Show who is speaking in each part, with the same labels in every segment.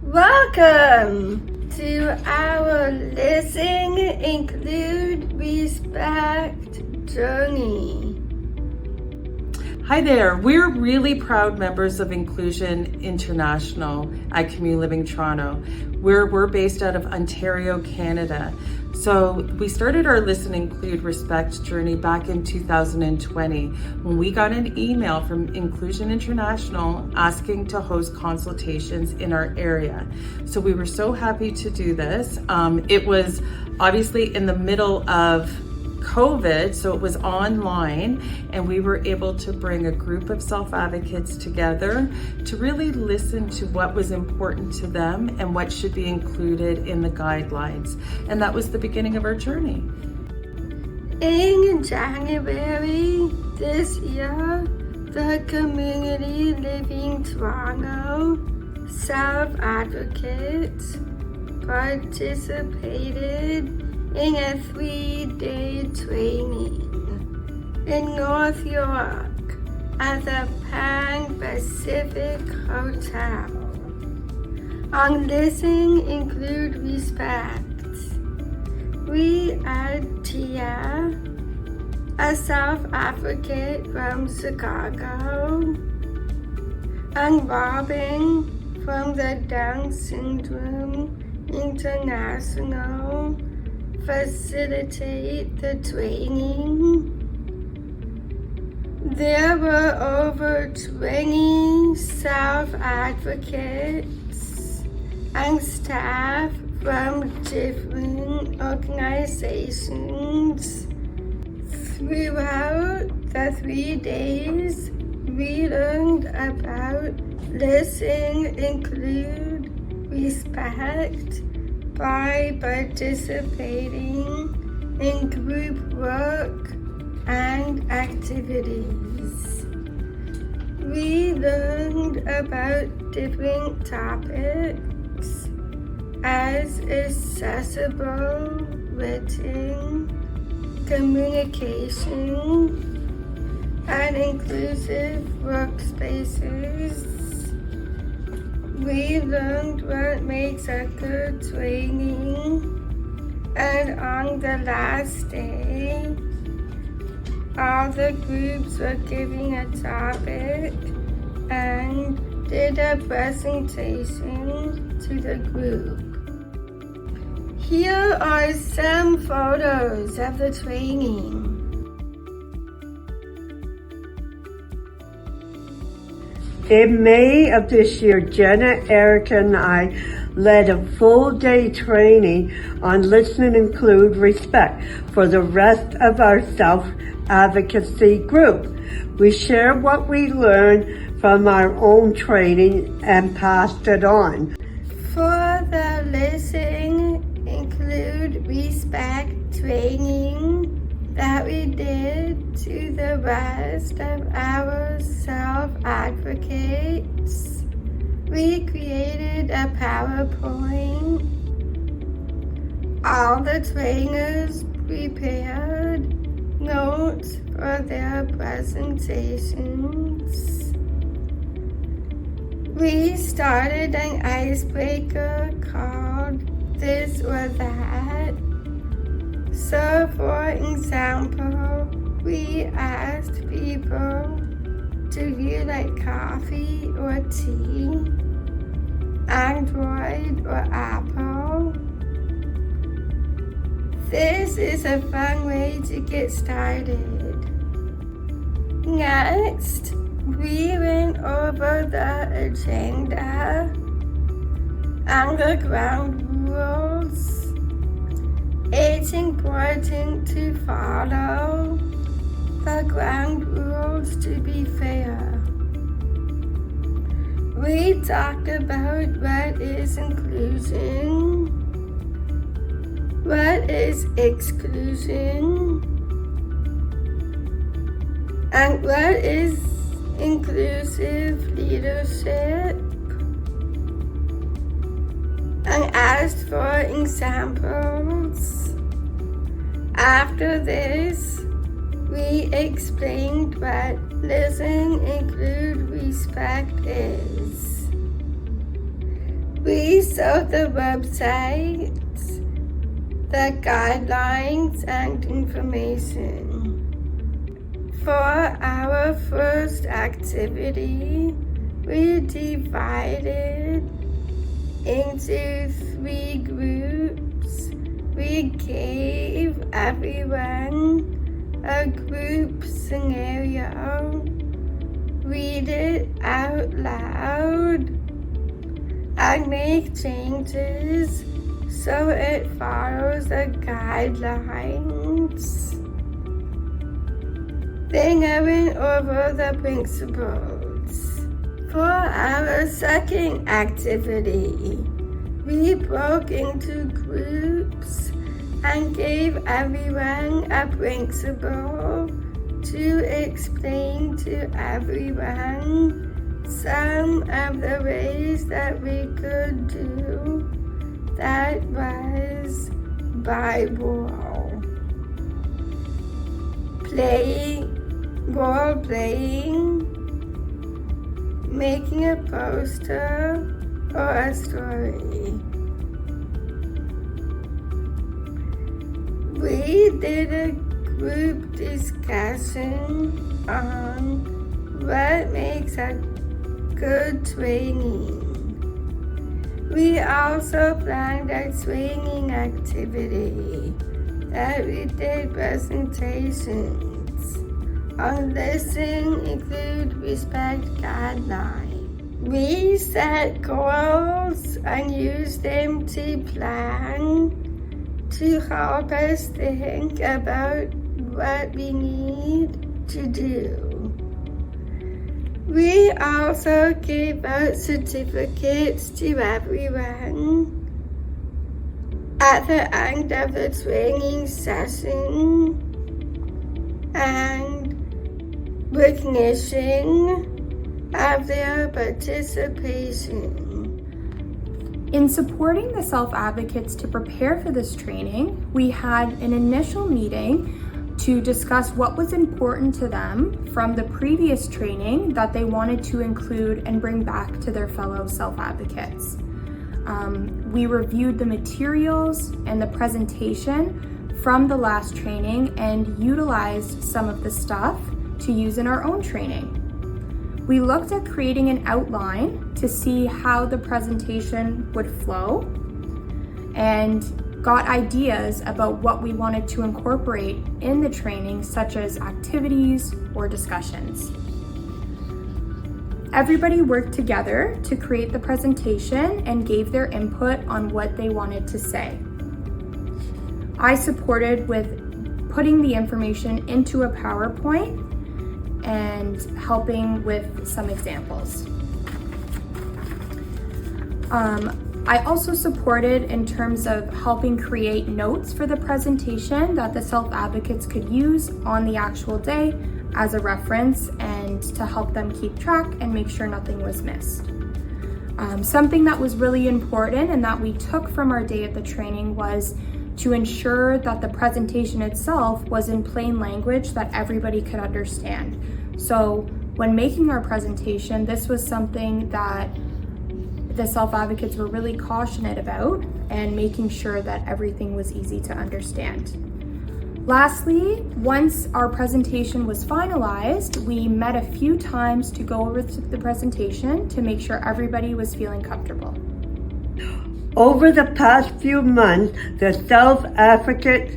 Speaker 1: Welcome to our Listen, Include, Respect journey.
Speaker 2: Hi there, we're really proud members of Inclusion International at Community Living Toronto. We're based out of Ontario, Canada. So we started our Listen, Include, Respect journey back in 2020 when we got an email from Inclusion International asking to host consultations in our area. So we were so happy to do this. It was obviously in the middle of COVID, so it was online, and we were able to bring a group of self-advocates together to really listen to what was important to them and what should be included in the guidelines. And that was the beginning of our journey.
Speaker 1: In January this year, the Community Living Toronto self-advocates participated in a 3-day training in North York at the Pan Pacific Hotel on Listen, Include, Respect. We had Tia, a self-advocate from Chicago, and Robin from the Down Syndrome International facilitate the training. There were over 20 self-advocates and staff from different organizations. Throughout the 3 days, we learned about Listen, Include, Respect by participating in group work and activities. We learned about different topics as accessible written communication and inclusive workspaces. We learned what makes a good training, and on the last day, all the groups were giving a topic and did a presentation to the group. Here are some photos of the training.
Speaker 3: In May of this year, Jenna, Erica, and I led a full-day training on Listen, Include, Respect for the rest of our self-advocacy group. We shared what we learned from our own training and passed it on.
Speaker 1: For the Listen, Include, Respect training that we did to the rest of our self-advocates, we created a PowerPoint. All the trainers prepared notes for their presentations. We started an icebreaker called This or That. So, for example, we asked people, do you like coffee or tea? Android or Apple? This is a fun way to get started. Next, we went over the agenda and the ground rules. It's important to follow the ground rules to be fair. We talked about what is inclusion, what is exclusion, and what is inclusive leadership, and asked for examples. After this, we explained what Listen, Include, Respect is. We saw the website, the guidelines and information. For our first activity, we divided into 3 groups. We gave everyone a group scenario, read it out loud, and make changes so it follows the guidelines. Then I went over the principles. For our second activity, we broke into groups and gave everyone a principle to explain to everyone some of the ways that we could do that was by role. Role playing, making a poster or a story. We did a group discussion on what makes a good training. We also planned a training activity that we did presentations on listen, include, respect guidelines. We set goals and used them to plan to help us think about what we need to do. We also gave out certificates to everyone at the end of the training session and recognition of their participation.
Speaker 4: In supporting the self-advocates to prepare for this training, we had an initial meeting to discuss what was important to them from the previous training that they wanted to include and bring back to their fellow self-advocates. We reviewed the materials and the presentation from the last training and utilized some of the stuff to use in our own training. We looked at creating an outline to see how the presentation would flow and got ideas about what we wanted to incorporate in the training, such as activities or discussions. Everybody worked together to create the presentation and gave their input on what they wanted to say. I supported with putting the information into a PowerPoint and helping with some examples. I also supported in terms of helping create notes for the presentation that the self-advocates could use on the actual day as a reference and to help them keep track and make sure nothing was missed. Something that was really important and that we took from our day at the training was to ensure that the presentation itself was in plain language that everybody could understand. So when making our presentation, this was something that the self-advocates were really cautionate about and making sure that everything was easy to understand. Lastly, once our presentation was finalized, we met a few times to go over the presentation to make sure everybody was feeling comfortable.
Speaker 3: Over the past few months, the self-advocates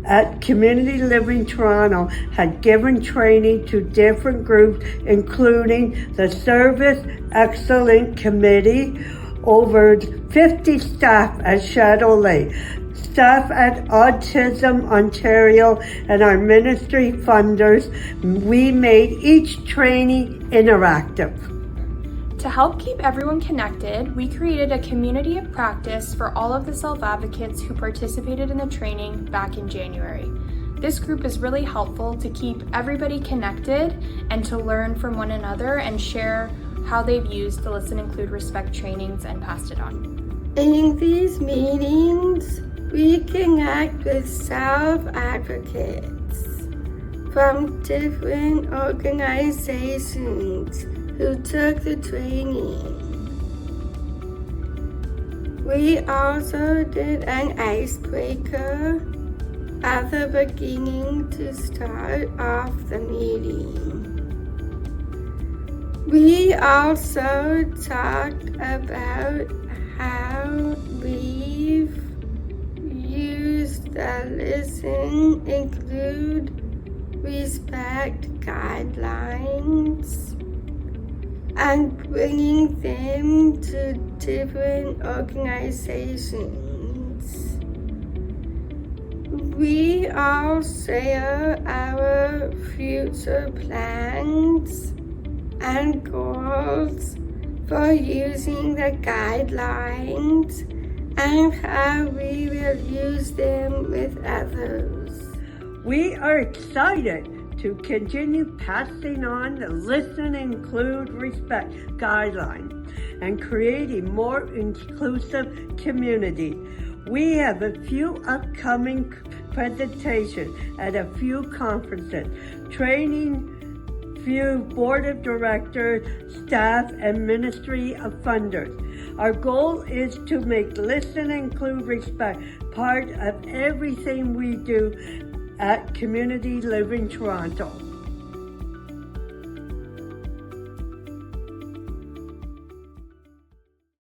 Speaker 3: at Community Living Toronto had given training to different groups, including the Service Excellence Committee, over 50 staff at Shadow Lake, staff at Autism Ontario, and our ministry funders. We made each training interactive.
Speaker 4: To help keep everyone connected, we created a community of practice for all of the self-advocates who participated in the training back in January. This group is really helpful to keep everybody connected and to learn from one another and share how they've used the Listen, Include, Respect trainings and passed it on.
Speaker 1: In these meetings, we connect with self-advocates from different organizations who took the training. We also did an icebreaker at the beginning to start off the meeting. We also talked about how we've used the Listen, Include, Respect guidelines and bringing them to different organizations. We all share our future plans and goals for using the guidelines and how we will use them with others.
Speaker 3: We are excited to continue passing on the Listen, Include, Respect guidelines and create a more inclusive community. We have a few upcoming presentations at a few conferences, training few board of directors, staff, and ministry of funders. Our goal is to make Listen, Include, Respect part of everything we do at Community Living Toronto.